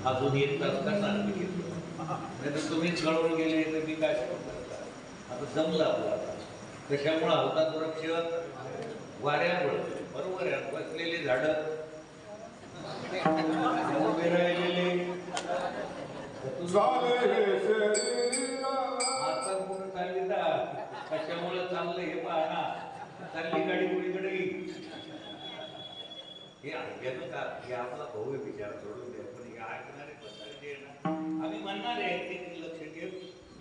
अजून एक तास का सांगली घेतो नाही तर तुम्हीच कळवून गेले तर मी काय करता. आता जमलं आपलं. आता कशामुळे होतात वृक्ष वाऱ्यामुळे. बरोबर आहे. बसलेली झाडं उभे राहिलेले आता कुठं चालली का कशामुळे चाललं हे पहा ना. चालली गाडी कुणीकडे हे ऐकलं का हे आपला भाऊ विचार सोडून द्या. पण हे ऐकणारे जे ना आम्ही म्हणणार आहे ते लक्ष ठेव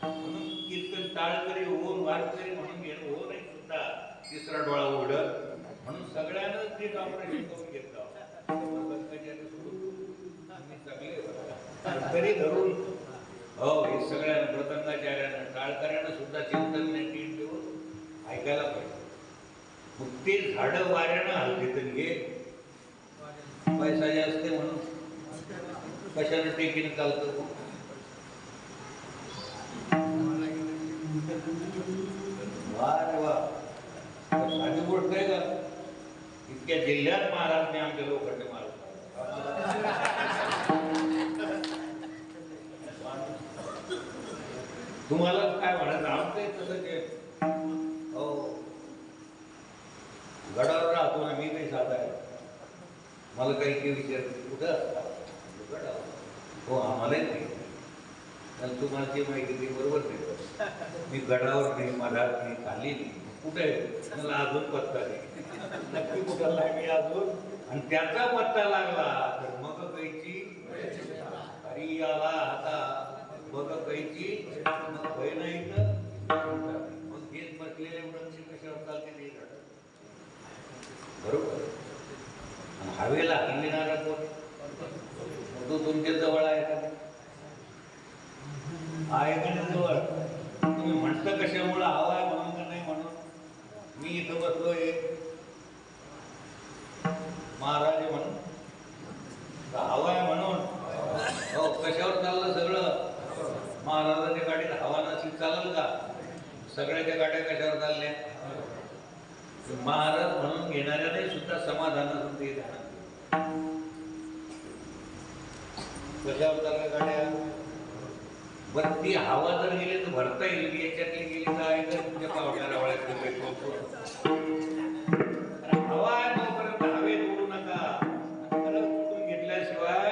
म्हणून कीर्तन टाळकरी होऊन वारकरी म्हणून घेणं हो नाही सुद्धा तिसरा डोळा उघडत म्हणून सगळ्यांनाच नीट ऑपरेशन करून घेतलं. तरी धरून हो हे सगळ्या मृदंगाचार्यानं टाळकऱ्यानं सुद्धा चिंतन नीट देऊन ऐकायला पाहिजे. मग ते झाडं वाऱ्यानं हलते तर घे पैसा जास्त म्हणून कशाने टेकीन चालतं. वा रे वा साधी गोष्ट आहे का. इतक्या जिल्ह्यात महाराजने आमच्या लोकांचे मारले. तुम्हाला काय म्हणायचं आमचं तसं ते हो गडावर राहतो ना मी काही साधा आहे. मला काही विचार कुठं असतात गडावर हो आम्हालाही नाही तुम्हाला ती माहिती ती बरोबर नाही. मी गडावर नाही मधात नाही खाली नाही कुठे आहे मला अजून पत्ता नाही. नक्की कुठं लागली अजून आणि त्याचा पत्ता लागला तर मग कैची हरी आला आता बघ कैची मग भय नाही तर मग घेत बसलेले वृक्ष कशावर चालते नाही झाड बरोबर. आणि हवेला हलविणारा कोण तो तुमच्या जवळ आहे का आहे का नाही जवळ. तुम्ही म्हणता कशामुळे हवा आहे म्हणून का नाही म्हणून. मी इथं बसलोय महाराज म्हणून हवा आहे म्हणून हो कशावर चाललं सगळं. महाराजांच्या गाडीत हवा नसली चालेल का. सगळ्याच्या गाड्या कशावर चालल्या. महाराज म्हणून घेणाऱ्याने सुद्धा समाधानातून ते कशावर चालल्या गाड्या. बरं ती हवा जर गेली तर भरता येईल याच्यातली गेली तर आहे तर तुमच्या पावसाळ्या वळ्यात हवा आहे तोपर्यंत हवेत उडू नका. खरं उडून घेतल्याशिवाय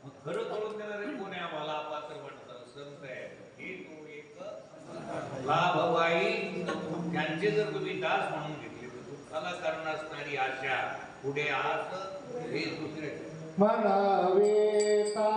मग खरं करून देणारे कोण आहे आम्हाला अपात्र म्हणतात संत आहे. हे तो एक लाभबाई त्यांचे जर तुम्ही दास म्हणून घेतले तर दुःखाला कारण असणारी आशा पुढे आस हे दुसरे मनावेता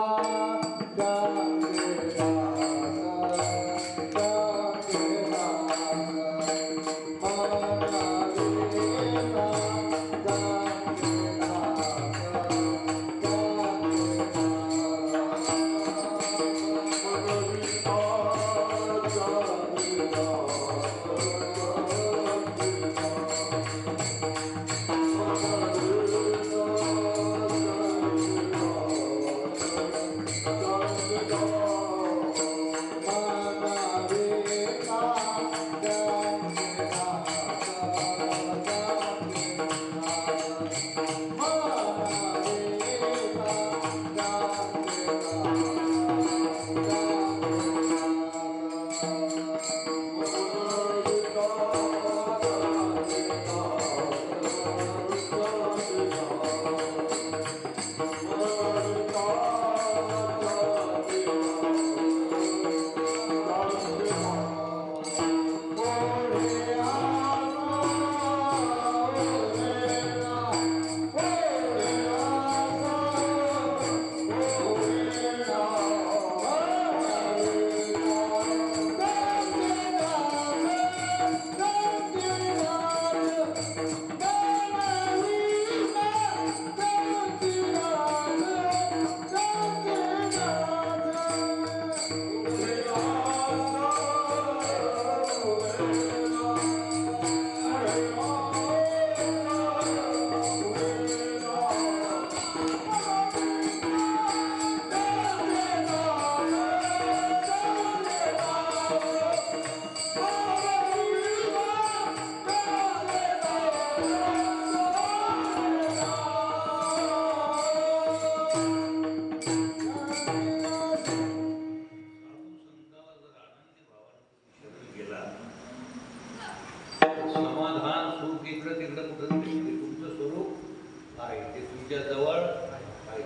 तुमच्या जवळ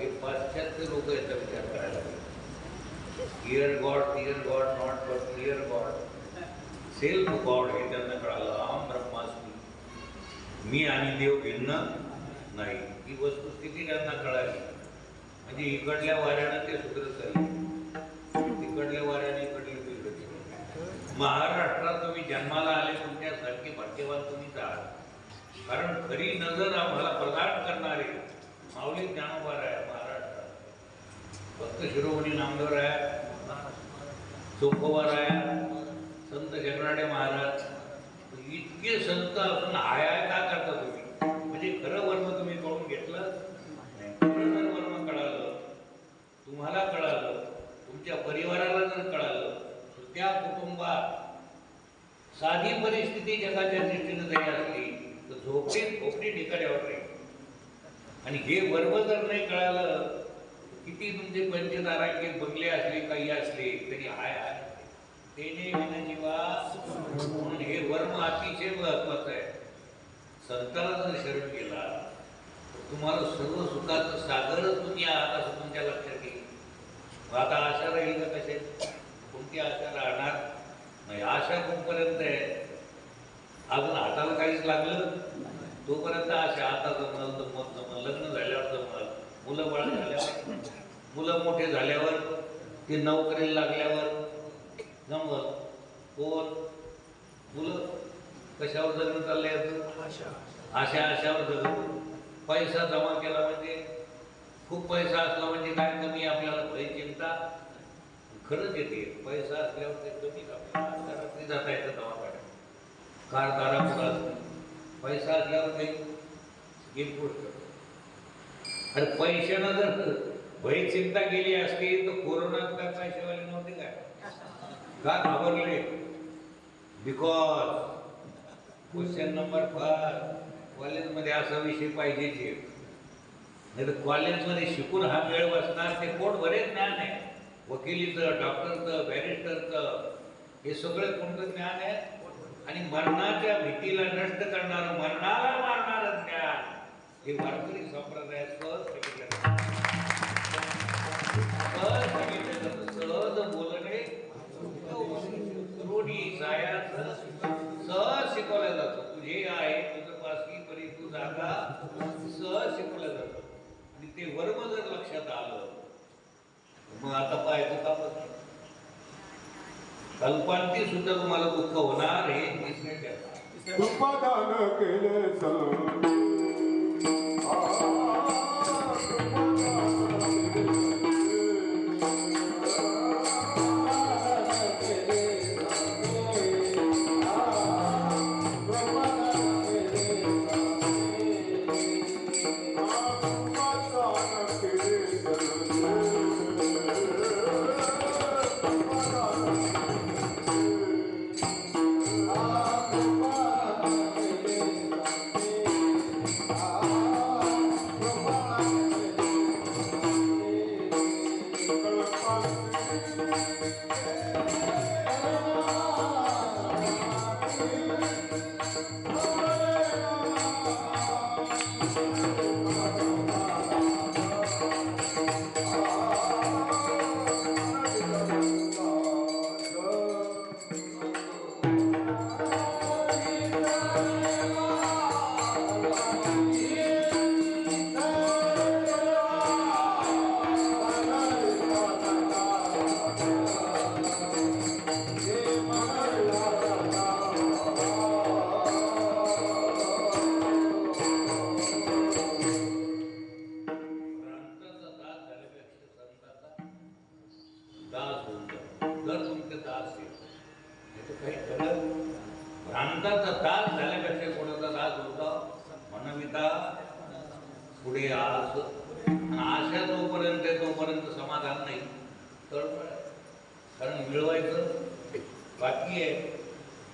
हे पाश्चात्य लोक याचा विचार करायला लागले. Here God not but here God, self God हे त्यांना कळालं. अहम ब्रह्मास्मी, मी आणि देव भिन्न नाही, ही वस्तुस्थिती त्यांना कळाली. म्हणजे इकडल्या वाऱ्यानं ते सुधरत चालले, इकडल्या वाऱ्याने इकडले बिघडत. महाराष्ट्रात तुम्ही जन्माला आले, तुमच्यासारखे भाग्यवान तुम्हीच आहात. कारण खरी नजर आम्हाला प्रदान करणारे माऊली ज्ञानोबा आहे महाराष्ट्रात. फक्त शिरोमणी नामदेव आहे, चोखोबा आहे, संत जगनाडे महाराज, इतके संत असून हाय का करता तुम्ही? म्हणजे खरं वर्म तुम्ही कळून घेतलं. खरं जर वर्म कळालं, तुम्हाला कळालं, तुमच्या परिवाराला जर कळालं, त्या कुटुंबात साधी परिस्थिती जगाच्या दृष्टीने जरी असली तर झोपडी ठिकाण्यावर राहील. आणि हे वर्म जर नाही कळालं, किती तुमचे पंचतारांकित बंगले असले, काही असले तरी हाय हाय तेने विनजीवा. म्हणून हे वर्म अतिशय महत्वाचं आहे. संताला जर शरण गेला तर तुम्हाला सर्व सुखाचं सागरच तुम्ही आहात असं तुमच्या लक्षात येईल. आता आशा राहील का कसे? कोणती आशा राहणार नाही. आशा कुठपर्यंत आहे? अजून हाताला काहीच लागलं तोपर्यंत आशा. आता जमल, लग्न झाल्यावर जमल, मुलं बाळ झाल्यावर, मुलं मोठे झाल्यावर, ते नोकरीला लागल्यावर जमल. कोण? मुलं. कशावर जगणं चाललंय? आशावर जगणं. पैसा जमा केला म्हणजे, खूप पैसा असला म्हणजे काय कमी आपल्याला? भय, चिंता. खरंच येते. पैसा असल्यावर ते कमी रात्री जाता येतं दवाखान्यात, कार दारापुढं असते. पैसा असल्यावर काही एक गोष्ट. अरे पैशानं जर भय चिंता गेली असती तर कोरोनात काय पैशावाले नव्हते काय? का घाबरले? बिकॉज क्वेश्चन नंबर 5, कॉलेजमध्ये असा विषय पाहिजे जे नाही तर कॉलेजमध्ये शिकून हा वेळ बसणार. ते पोट बरेच ज्ञान आहे, वकिलीचं, डॉक्टरचं, बॅरिस्टरचं, हे सगळं कोणतं ज्ञान आहे. आणि मरणाच्या भीतीला नष्ट करणारं, मरणाला मारणारं ज्ञान हे वारकरी संप्रदायात सहज सांगितलं. सहज बोलणे, रोडी सायाचं सहज शिकवलं जातं. तुझे आहे तुझं पासकी परी तू जागा सहज शिकवलं जातं. आणि ते वर्म जर लक्षात आलं मग आता पाहायचं कामच नाही. कल्पांती सुद्धा तुम्हाला दुःख होणार हे दिसण्यात उपादान केले भ्रांताचा दास झाल्यापेक्षा कोणाचा दास होता म्हणविता पुढे आस. आशा जोपर्यंत तोपर्यंत समाधान नाही, तळमळ. कारण मिळवायचं बाकी आहे.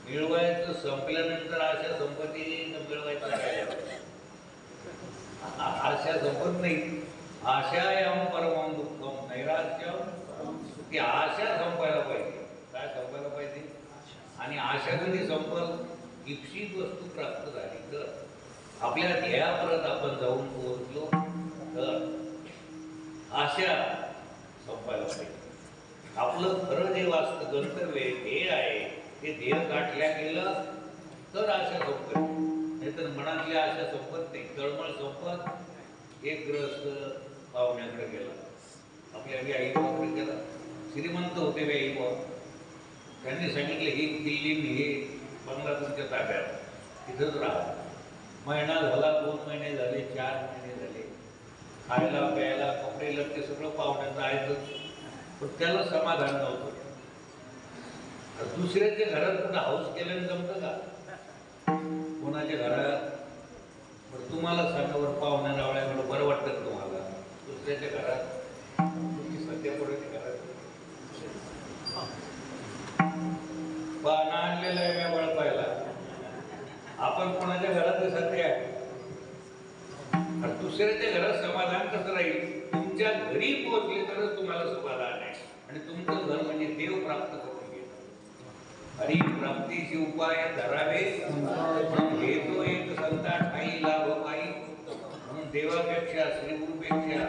मिळवायचं संपल्यानंतर आशा संपत्ती मिळवायचं काय? आशा संपत नाही. आशायाम परमं दुःखम नैराश्यम. ती आशा संपायला पाहिजे. काय संपायला पाहिजे? आणि आशा कधी संपल? इप्सित वस्तू प्राप्त झाली तर आपल्या ध्येयापर्यंत आपण जाऊन पोहोचलो आशा संपायला पाहिजे. आपलं खरं जे वास्तव गंतव्य आहे, ध्येय आहे, ते ध्येय गाठल्या गेलं तर आशा संपत, नाहीतर मनातली आशा संपत नाही. तळमळ संपत. एक ग्रस्त पाहुण्याकडे गेला, आपल्या आई बाबाकडे गेला. श्रीमंत होते वे आई बाबा. त्यांनी सांगितलं ही दिल्ली हे बंगला तुमच्या ताब्यात, तिथंच राहा. महिना झाला, 2 महिने झाले, 4 महिने झाले. खायला प्यायला कपडे लटके सगळं पाहुण्याचं आहेतच, पण त्याला समाधान नव्हतं. दुसऱ्याच्या घरात कुठं हाऊस केल्याने जमतं का? कोणाच्या घरात? पण तुम्हाला सांगावर पाहुण्या रावळ्याकडं बरं वाटतं तुम्हाला. दुसऱ्याच्या घरात तुम्ही सध्या कोणाच्या घरात पानं आणलेलं आहे मी वळपायला. आपण कोणाच्या घरात सध्या आहे. दुसऱ्याच्या घरात समाधान कसं राहील? तुमच्या घरी पोहोचले तरच तुम्हाला समाधान आहे. आणि तुमचं घर म्हणजे देव प्राप्त करून घेणं. आणि प्राप्तीचे उपाय धरावे म्हणून घेतो एक संता ठाई लाभ पायी. म्हणून देवापेक्षा श्रीगुरूपेक्षा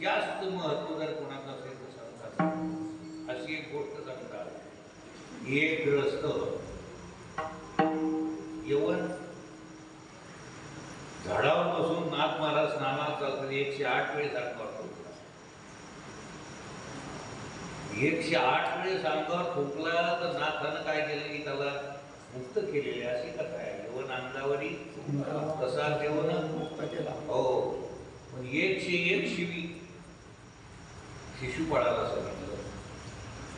जास्त महत्व जर कोणाचं असेल तर संतांचं. अशी एक गोष्ट सांगतात. एक ग्रस्त यवन झाडावर बसून नाथ महाराज स्नानाला चालतात. 108 वेळेस अंगावर ठोकला. 108 वेळेस अंगावर ठोकला तर नाथानं काय केलं की त्याला मुक्त केलेले. अशी कथा आहे. यवन अंगावरी कसा देवन मुक्त केला. हो, पण 101 शिवी शिशुपाळाला सांगितलं.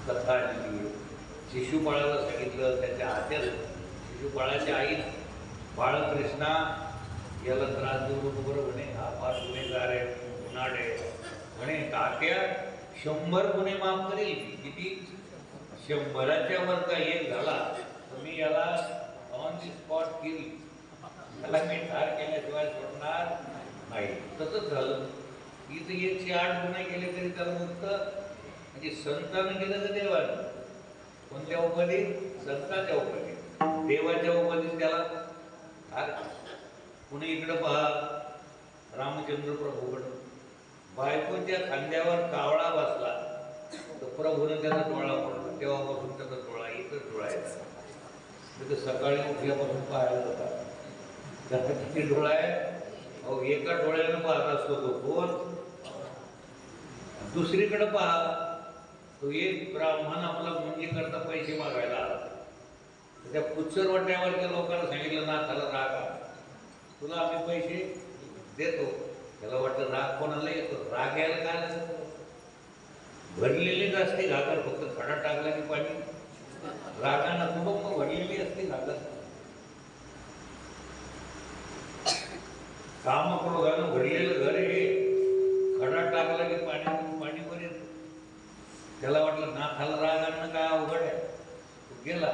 कथा लिहिली. शिशुपाळाला सांगितलं. त्याच्या हात्यात शिशुपाळाच्या आई बाळकृष्णा याला त्रास देऊ नको बरं म्हणे. हा फार गुन्हेगार आहे, गुन्हाड आहे म्हणे. तात्या 100 गुन्हे माफ करेल. किती? 100च्या वर का एक झाला तर मी याला ऑन दी स्पॉट किल, त्याला मी ठार केल्याशिवाय सोडणार नाही. तसंच झालं. इथं 108 गुन्हे केले तरी त्याला मुक्त. म्हणजे संतानं केलं तर देवानं. कोणत्या उपाधीत? संतांच्या उपाधीत. देवाच्या उपाधीत त्याला ठार. पुणे इकडं पहा, रामचंद्र प्रभूकडं बायकोच्या खांद्यावर कावळा बसला तर प्रभूने त्याचा डोळा पडला. तेव्हापासून त्याचा डोळा इथंच डोळायचा. म्हणजे सकाळी उठल्यापासून पाहायला जातात. त्याचा किती डोळा आहे? अहो, एका डोळ्यानं पाहत असतो तो कोण. दुसरीकडे पहा, तो एक ब्राह्मण आपला मुंजी करता पैसे मागायला आला. त्या पुच्चर वाट्यावरच्या लोकांना सांगितलं नाथाला राग आला, तुला आम्ही पैसे देतो. त्याला वाटतं राग कोणाला येतो? राग यायला काय लागतं? भरलेलीच असते घागर, फक्त खडा टाकला की पाणी. रागाना कुटुंब भरलेली असते घागर. कामक्रोधानं भरलेलं घर हे खडा टाकला की पाणी वर येतं. त्याला वाटलं नाथाला राग आणणं काय अवघड आहे. तो गेला,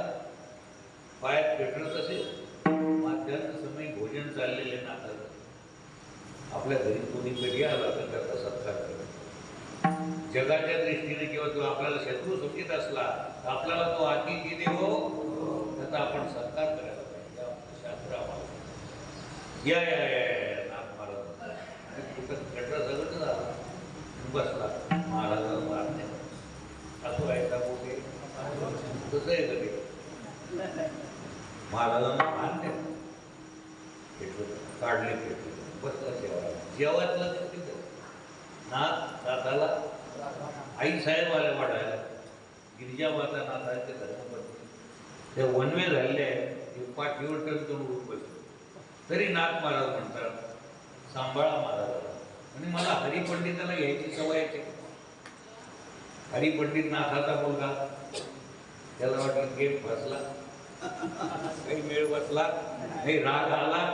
पायात पेटरत असेल. माध्यान्ह समय भोजन चाललेले नाथाला. आपल्या घरी कोणी कधी आला तर त्याचा सत्कार करा. जगाच्या दृष्टीने किंवा तो आपल्याला शत्रू समजित असला तर आपल्याला तो अतिथी देवो, त्याचा आपण सत्कार करायला पाहिजे. शास्त्र आम्हाला या या या नाथ महाराज कुठं पेटर सगळं झाला बसला. महाराजांना मारणे असं व्हायचा मोठे तसं आहे कधी. महाराजांना मारणे काढले बसला जेवायला. जेवायला नाथ नाथाला आई साहेब आल्या वाढायला. गिरिजामाता नाथांच्या धर्मपत्नी त्या वनवे झालेले आहे. पाठीवर टणकन उठ बसले तरी नाथ महाराज म्हणतात सांभाळा महाराजाला. आणि मला हरिपंडिताला घ्यायची सवय आहे. हरिपंडित नाथाचा मुलगा. त्याला वाटलं गेम फसला, काही मेळ बसला नाही, राग आला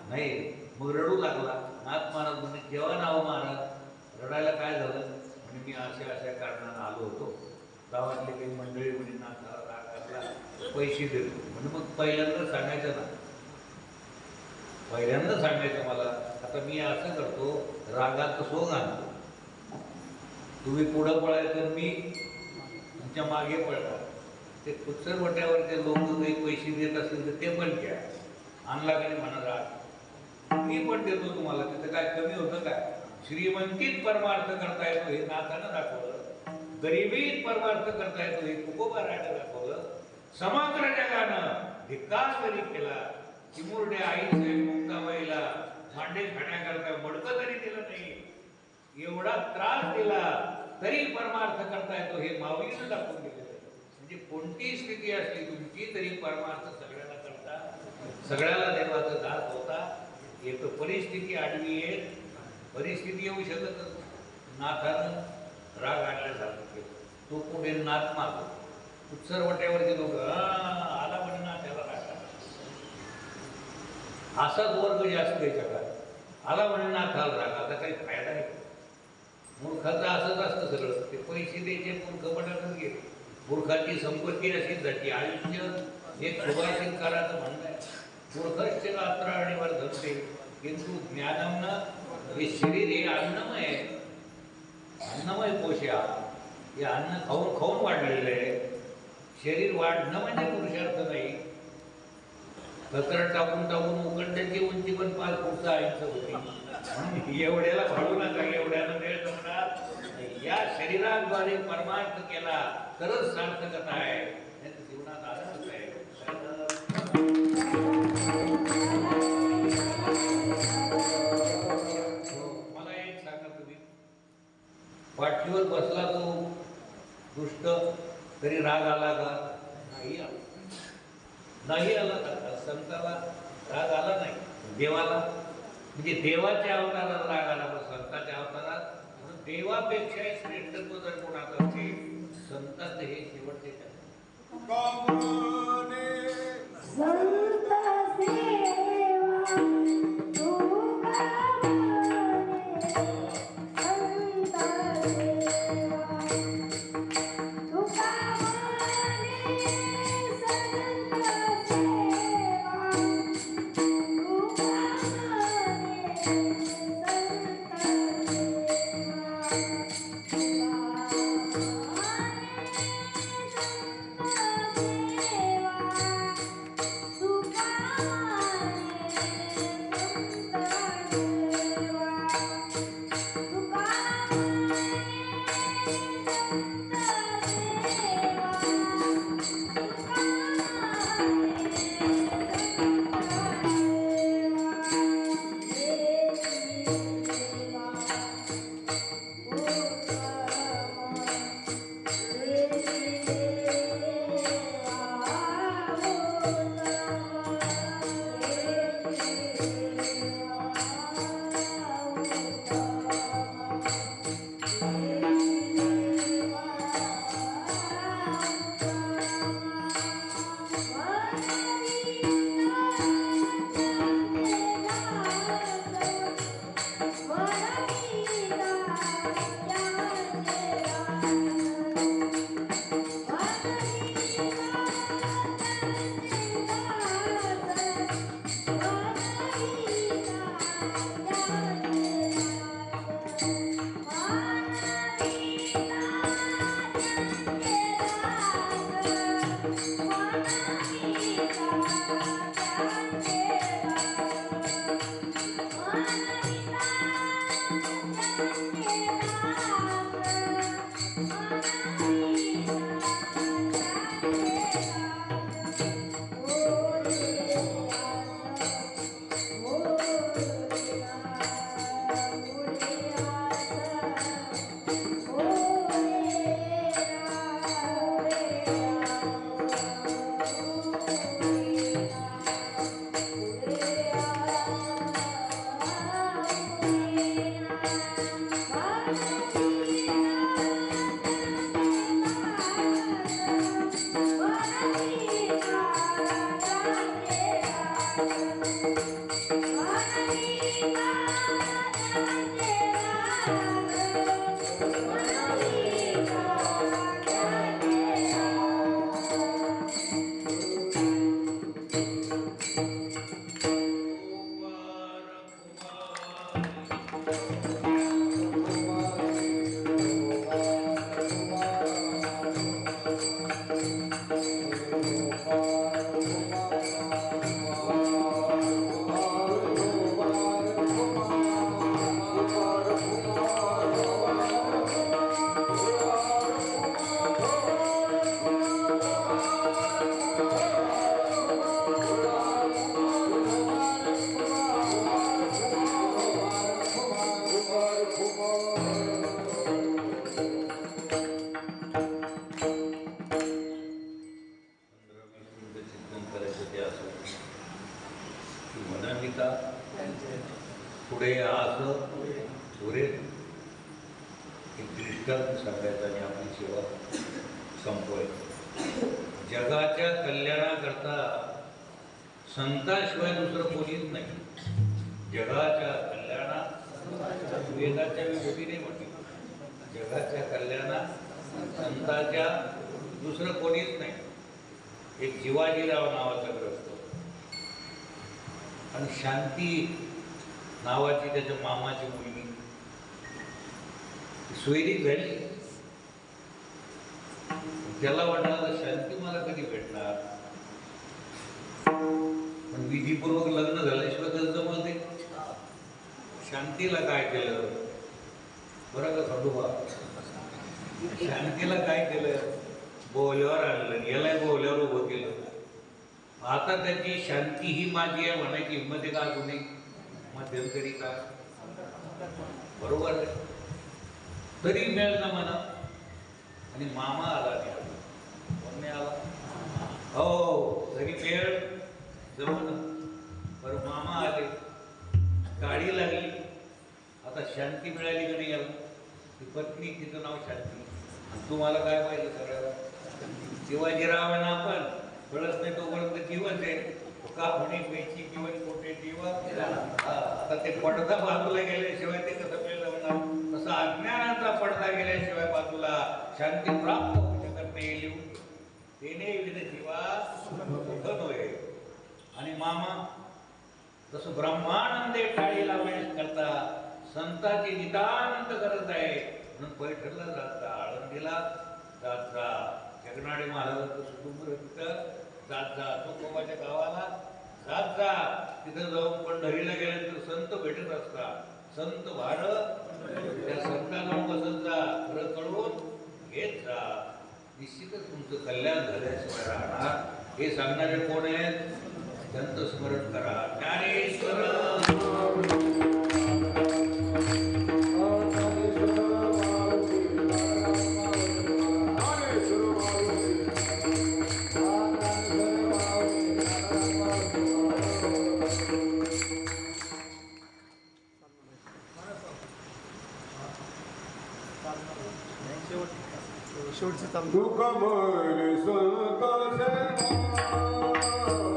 नाही, मग रडू लागला. नाथ महाराज म्हणजे जेव्हा नाव महाराज रडायला काय झालं म्हणजे मी अशा अशा कारणानं आलो होतो. गावातले काही मंडळी म्हणजे नाथाला राग आला, पैसे देतो म्हणजे मग पहिल्यांदा सांगायचं ना, पहिल्यांदा सांगायचं मला आता मी असं करतो रागात सोंग आणतो. तुम्ही पुढं पळायचं मी तुमच्या मागे पळणार. ते कुत्सर वट्यावरचे लोक काही पैसे देत असतील तर ते पण घ्या. आणला का नाही म्हणा राग मी पण देतो तुम्हाला. तिथं काय कमी होतं काय? श्रीमंतीत परमार्थ करता येतो हे नाथानं दाखवलं, गरिबीत परमार्थ करता येतो हे तुकोबारायानं दाखवलं. समग्र जगानं धिक्कार जरी केला, चिमुरड्या आईचे मुक्ताबाईला भांडे खाण्याकरता मडकं तरी दिलं नाही, एवढा त्रास दिला तरी परमार्थ करता येतो हे माऊलीनं दाखवून दिलेलं आहे. म्हणजे कोणतीही स्थिती असली तुमची तरी परमार्थ सगळ्याला करता, सगळ्याला देवाचा दास होता. एक परिस्थिती आडवी येत, परिस्थिती येऊ शकतच. नाथानं राग आणल्यासारखं केलं. तो पुढे नाथ मागतो, उत्सरवट्यावरती लोक आला म्हणे ना त्याला राग आला. असाच वर्ग जास्त आहे जगात. आला म्हणे नाथाला राग, आता काही फायदा आहे? मूर्खाचं असंच असतं सगळं. ते पैसे द्यायचे मूर्खपणातच गेले. मूर्खाची संपत्ती अशीच जाते. आयुष्य एक सुभाषित करायचं म्हणणं आहे, मूर्खश्च रात्राणीवर धरते किंतु ज्ञानमनं. हे शरीर हे अन्नमय आहे, अन्नमय कोशा. हे अन्न खाऊन खाऊन वाढलेलं आहे. शरीर वाढणं म्हणजे पुरुषार्थ नाही. कचरा टाकून टाकून उकंड्याची उंची पण 5 फूटचा आयुष्य होती. म्हणून एवढ्याला भाडू नका, एवढ्याला वेळ जमणार. या शरीराद्वारे परमार्थ केला तरच सार्थकता आहे, जीवनात आनंद आहे. मला एक सांगा, तुम्ही पाठीवर बसला तो दुष्ट तरी राग आला का? नाही आला. नाही आला का? संताला राग आला नाही. देवाला म्हणजे देवाच्या अवतारात राग आला, पण संताच्या अवतारात म्हणून देवापेक्षाही श्रेष्ठत्व जर कोणाचं असेल संतात हे शेवटचे आहे. विठ्ठल सांगायचं आणि आपली सेवा संपवायची. जगाच्या कल्याणाकरता संताशिवाय दुसरं कोणीच नाही. जगाच्या कल्याणात वेदाच्या विभूतीने म्हटली, जगाच्या कल्याणात संताच्या दुसरं कोणीच नाही. एक जिवाजीराव नावाचा ग्रस्त आणि शांती नावाची त्याच्या मामाची मुलगी सोयरीक झाली. त्याला वाटलं शांती मला कधी भेटणार, पण विधीपूर्वक लग्न झाल्याशिवाय कसं जमल ते. शांतीला काय केलं बरं का खंडोबा, शांतीला काय केलं, बोल्यावर आणलं, याला बोल्यावर उभं केलं. आता त्याची शांती ही माझी आहे म्हणायची हिंमत आहे का अजूनही मध्यंतरी का, बरोबर आहे. तरी मिळेल ना म्हणा. आणि मामा आला नाही, कोण नाही आला, हो तरी वेळ जमून बरं मामा आले, गाडी लागली. आता शांती मिळाली का नाही याला, ती पत्नी, तिचं नाव शांती. तुम्हाला काय पाहिजे सगळ्याला, शिवाजीराव आहे ना आपण, कळत नाही तोपर्यंत जीवन आहे का होणे पैकी जीवन कोठे जीवन. आता ते पडदा बाजूला गेल्याशिवाय ते कसं मिळलं म्हणा, तसं अज्ञानाचा पडदा गेल्याशिवाय बाजूला शांती प्राप्त होऊ शकत नाही. तेने विध जीवा सुख नव्हे. आणि मामा तसं ब्रह्मानंदे टाळी लावण्यास करता संतांची नितांत गरज आहे म्हणून पैठणला जात जा, आळंदीला जात जा, जगनाडे महाराजांचं कुटुंब तिथं जात जा, तुकोबाच्या गावाला जात जा. तिथं जाऊन पंढरीला गेल्यानंतर संत भेटत असतात. संत भाडं त्या संतांना बसत जा, खरं कळून घेत जा. निश्चितच तुमचं कल्याण झाल्याशिवाय राहणार. हे सांगणारे कोण आहेत, त्यांचं स्मरण करा. ज्ञानेश्वर दुःख मन संत सेवा